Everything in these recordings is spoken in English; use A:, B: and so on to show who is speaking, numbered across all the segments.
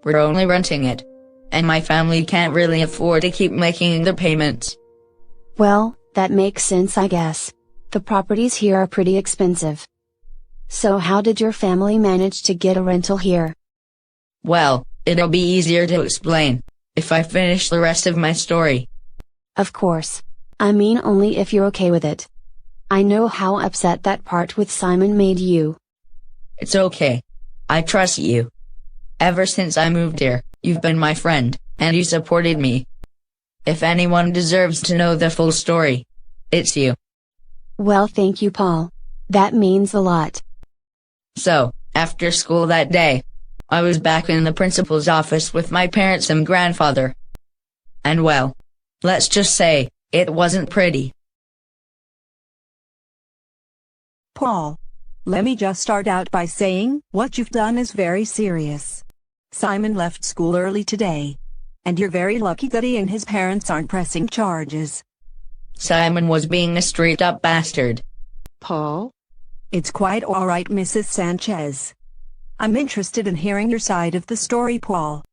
A: We're only renting it. And my family can't really afford to keep making the payments.
B: Well, that makes sense, I guess. The properties here are pretty expensive. So how did your family manage to get a rental here?
A: Well, it'll be easier to explain if I finish the rest of my story.
B: Of course. I mean only if you're okay with it. I know how upset that part with Simon made you.
A: It's okay. I trust you. Ever since I moved here, you've been my friend, and you supported me. If anyone deserves to know the full story, it's you.
B: Well, thank you, Paul. That means a lot.
A: So, after school that day, I was back in the principal's office with my parents and grandfather. And well, let's just say, it wasn't pretty.
C: Paul, let me just start out by saying, what you've done is very serious. Simon left school early today. And you're very lucky that he and his parents aren't pressing charges.
A: Simon was being a straight-up bastard.
D: Paul?
C: It's quite all right, Mrs. Sanchez. I'm interested in hearing your side of the story, Paul.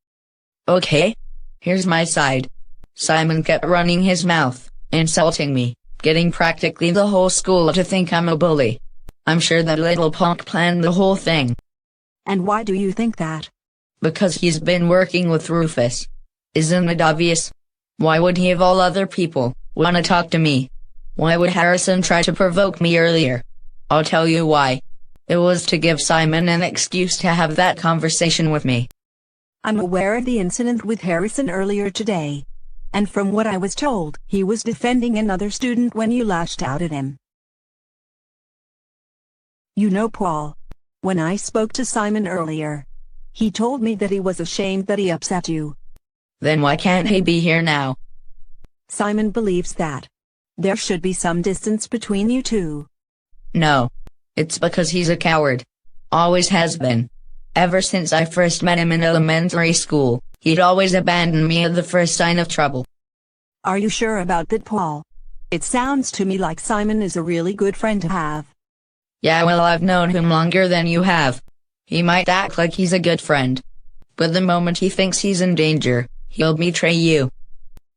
A: Okay. Here's my side. Simon kept running his mouth, insulting me, getting practically the whole school to think I'm a bully. I'm sure that little punk planned the whole thing.
C: And why do you think that?
A: Because he's been working with Rufus. Isn't it obvious? Why would he of all other people want to talk to me? Why would Harrison try to provoke me earlier? I'll tell you why. It was to give Simon an excuse to have that conversation with me.
C: I'm aware of the incident with Harrison earlier today. And from what I was told, he was defending another student when you lashed out at him. You know, Paul, when I spoke to Simon earlier, he told me that he was ashamed that he upset you.
A: Then why can't he be here now?
C: Simon believes that there should be some distance between you two.
A: No. It's because he's a coward. Always has been. Ever since I first met him in elementary school, he'd always abandon me at the first sign of trouble.
C: Are you sure about that, Paul? It sounds to me like Simon is a really good friend to have.
A: Yeah, well, I've known him longer than you have. He might act like he's a good friend. But the moment he thinks he's in danger, he'll betray you.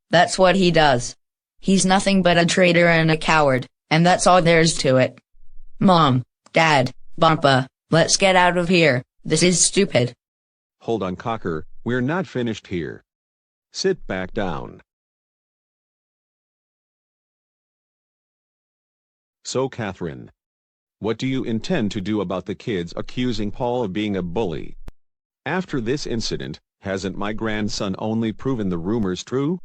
A: That's what he does. He's nothing but a traitor and a coward, and that's all there is to it. Mom, Dad, Papa, let's get out of here. This is stupid.
E: Hold on, Cocker, we're not finished here. Sit back down. So, Catherine, what do you intend to do about the kids accusing Paul of being a bully? After this incident, hasn't my grandson only proven the rumors true?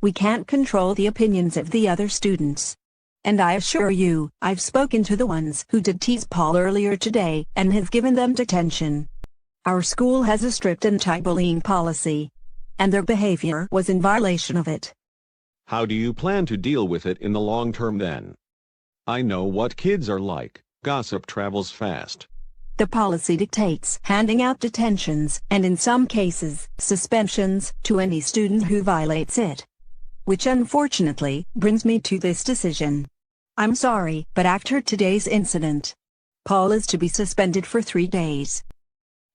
C: We can't control the opinions of the other students. And I assure you, I've spoken to the ones who did tease Paul earlier today and have given them detention. Our school has a strict anti-bullying policy, and their behavior was in violation of it.
E: How do you plan to deal with it in the long term then? I know what kids are like. Gossip travels fast.
C: The policy dictates handing out detentions and in some cases, suspensions to any student who violates it. Which unfortunately brings me to this decision. I'm sorry, but after today's incident, Paul is to be suspended for 3 days.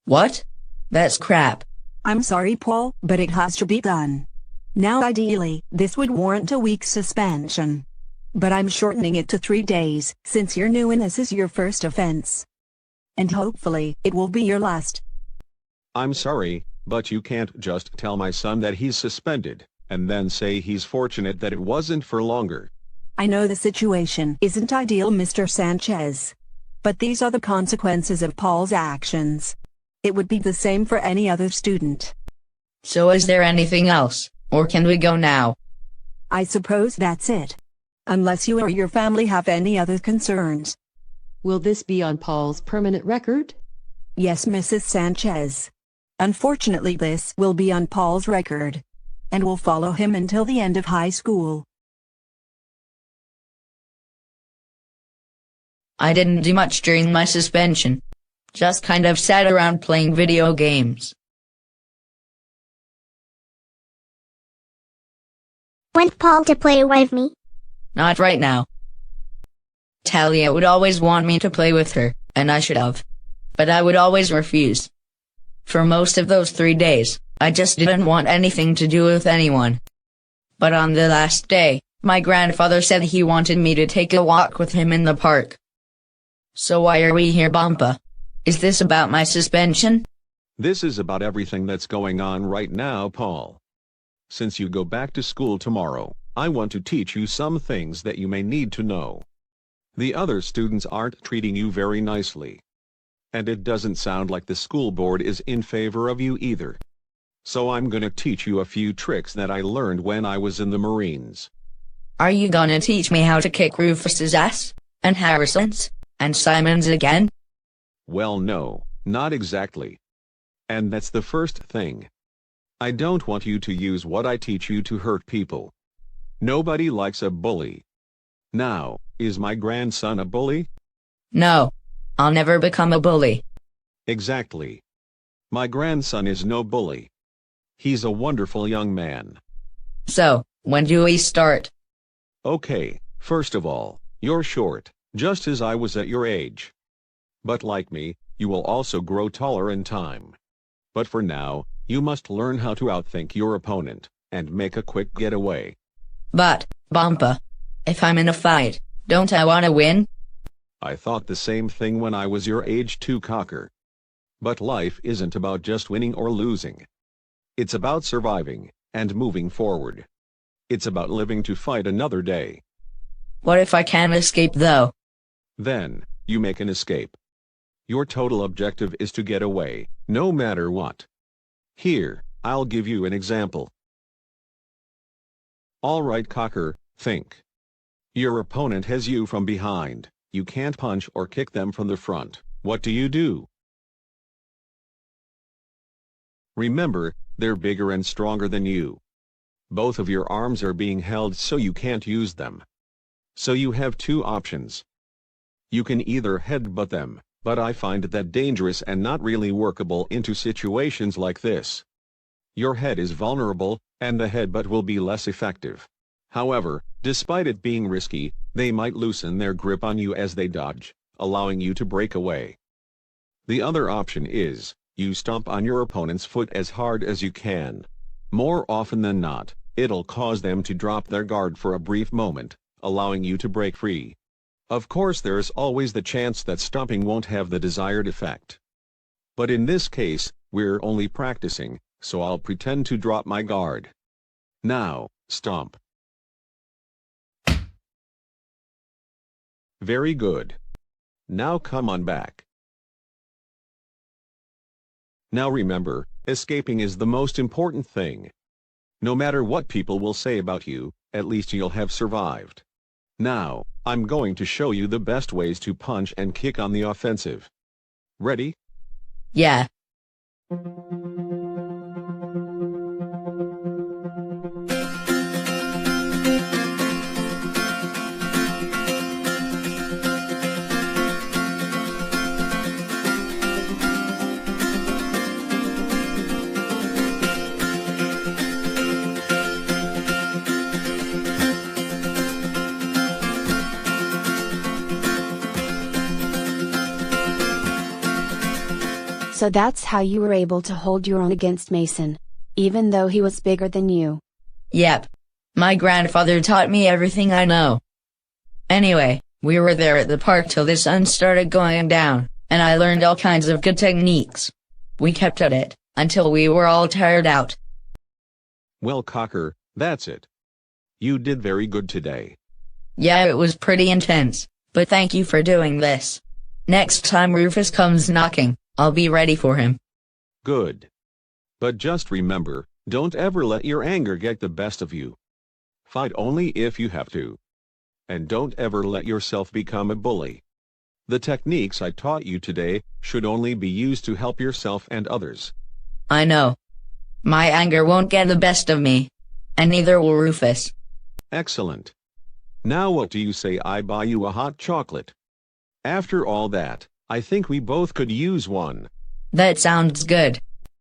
A: What? That's crap.
C: I'm sorry, Paul, but it has to be done. Now ideally, this would warrant a week's suspension. But I'm shortening it to 3 days, since you're new and this is your first offense. And hopefully, it will be your last.
E: I'm sorry, but you can't just tell my son that he's suspended, and then say he's fortunate that it wasn't for longer.
C: I know the situation isn't ideal, Mr. Sanchez. But these are the consequences of Paul's actions. It would be the same for any other student.
A: So is there anything else, or can we go now?
C: I suppose that's it. Unless you or your family have any other concerns.
D: Will this be on Paul's permanent record?
C: Yes, Mrs. Sanchez. Unfortunately, this will be on Paul's record, and will follow him until the end of high school.
A: I didn't do much during my suspension. Just kind of sat around playing video games.
F: Want Paul to play with me?
A: Not right now. Talia would always want me to play with her, and I should have. But I would always refuse. For most of those 3 days, I just didn't want anything to do with anyone. But on the last day, my grandfather said he wanted me to take a walk with him in the park. So why are we here, Bumpa? Is this about my suspension?
E: This is about everything that's going on right now, Paul. Since you go back to school tomorrow, I want to teach you some things that you may need to know. The other students aren't treating you very nicely. And it doesn't sound like the school board is in favor of you either. So I'm gonna teach you a few tricks that I learned when I was in the Marines.
A: Are you gonna teach me how to kick Rufus's ass? And Harrison's? And Simon's again?
E: Well, no, not exactly. And that's the first thing. I don't want you to use what I teach you to hurt people. Nobody likes a bully. Now, is my grandson a bully?
A: No. I'll never become a bully.
E: Exactly. My grandson is no bully. He's a wonderful young man.
A: So, when do we start?
E: Okay, first of all, you're short, just as I was at your age. But like me, you will also grow taller in time. But for now, you must learn how to outthink your opponent, and make a quick getaway.
A: But, Bumpa, if I'm in a fight, don't I want to win?
E: I thought the same thing when I was your age too, Cocker. But life isn't about just winning or losing. It's about surviving, and moving forward. It's about living to fight another day.
A: What if I can't escape though?
E: Then, you make an escape. Your total objective is to get away, no matter what. Here, I'll give you an example. All right, Cocker, think. Your opponent has you from behind. You can't punch or kick them from the front. What do? Remember, they're bigger and stronger than you. Both of your arms are being held so you can't use them. So you have two options. You can either headbutt them, but I find that dangerous and not really workable into situations like this. Your head is vulnerable, and the headbutt will be less effective. However, despite it being risky, they might loosen their grip on you as they dodge, allowing you to break away. The other option is, you stomp on your opponent's foot as hard as you can. More often than not, it'll cause them to drop their guard for a brief moment, allowing you to break free. Of course, there's always the chance that stomping won't have the desired effect. But in this case, we're only practicing, so I'll pretend to drop my guard. Now, stomp. Very good. Now come on back. Now remember, escaping is the most important thing. No matter what people will say about you, at least you'll have survived. Now, I'm going to show you the best ways to punch and kick on the offensive. Ready?
A: Yeah.
B: So that's how you were able to hold your own against Mason, even though he was bigger than you.
A: Yep. My grandfather taught me everything I know. Anyway, we were there at the park till the sun started going down, and I learned all kinds of good techniques. We kept at it, until we were all tired out.
E: Well, Cocker, that's it. You did very good today.
A: Yeah, it was pretty intense, but thank you for doing this. Next time Rufus comes knocking, I'll be ready for him.
E: Good. But just remember, don't ever let your anger get the best of you. Fight only if you have to. And don't ever let yourself become a bully. The techniques I taught you today should only be used to help yourself and others.
A: I know. My anger won't get the best of me. And neither will Rufus.
E: Excellent. Now what do you say I buy you a hot chocolate? After all that, I think we both could use one.
A: That sounds good.